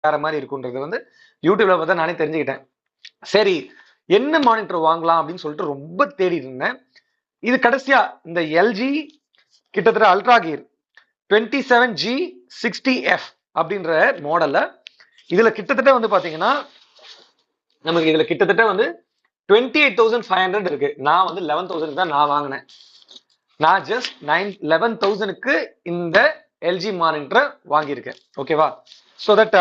வேற மாதிரி இருக்குன்றது வந்து யூடியூப்ல பார்த்தா நானே தெரிஞ்சுக்கிட்டேன். சரி, என்ன மானிட்டர் வாங்கலாம் அப்படின்னு சொல்லிட்டு ரொம்ப தேடி இருந்தேன். இது கடைசியா இந்த எல்ஜி கிட்டத்தட்ட அல்ட்ரா கியர் 27G60F அப்படின்ற மாடல்ல இதுல கிட்டத்தட்ட வந்து பாத்தீங்கன்னா நமக்கு இதுல கிட்டத்தட்ட வந்து 28,500 இருக்கு. நான் வந்து 11,000 தான் நான் வாங்கினேன். நான் ஜஸ்ட் 11,000க்கு இந்த எல்ஜி மானிட்டரை வாங்கியிருக்கேன். ஓகேவா? ஸோ தட்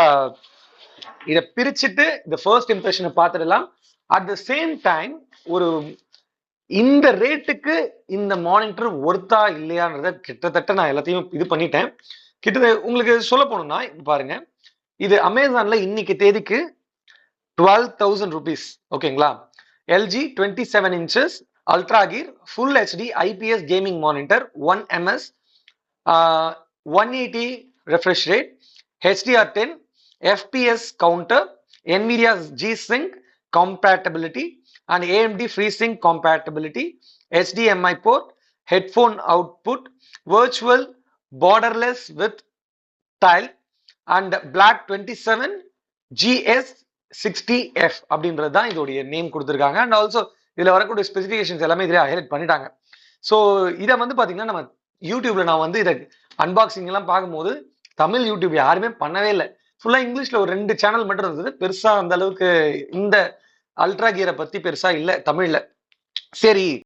இதை பிரிச்சுட்டு இந்த ஃபர்ஸ்ட் இம்ப்ரெஷனை பார்த்துடலாம். அட் த சேம் டைம் ஒரு இந்த ரேட்டுக்கு இந்த மானிட்டர் ஒர்த்தா இல்லையான்றத கிட்டத்தட்ட நான் எல்லாத்தையும் இது பண்ணிட்டேன். கிட்டத்தட்ட உங்களுக்கு சொல்ல போனோம்னா பாருங்க, இது அமேசான்ல இன்னைக்கு தேதிக்கு 12,000 rupees. ஓகேங்களா? LG 27 inches ultra gear full HD IPS gaming monitor 1ms 180 refresh rate HDR10 FPS counter NVIDIA G-Sync compatibility and AMD FreeSync compatibility HDMI port headphone output virtual borderless with tile and black 27 GS60F அப்படின்றது தான் இதோடைய name கொடுத்துருக்காங்க. And also இதுல வரக்கூடிய specifications எல்லாமே இதில் highlight பண்ணிட்டாங்க. So இதை வந்து பாத்தீங்கன்னா நம்ம யூடியூப்ல நான் வந்து இதை அன்பாக்சிங் எல்லாம் பார்க்கும்போது தமிழ் யூடியூப் யாருமே பண்ணவே இல்லை. ஃபுல்லா இங்கிலீஷ்ல ஒரு 2 சேனல் மட்டும் இருந்தது. பெருசா அந்த அளவுக்கு இந்த அல்ட்ரா கியரை பத்தி பெருசா இல்லை தமிழ்ல. சரி,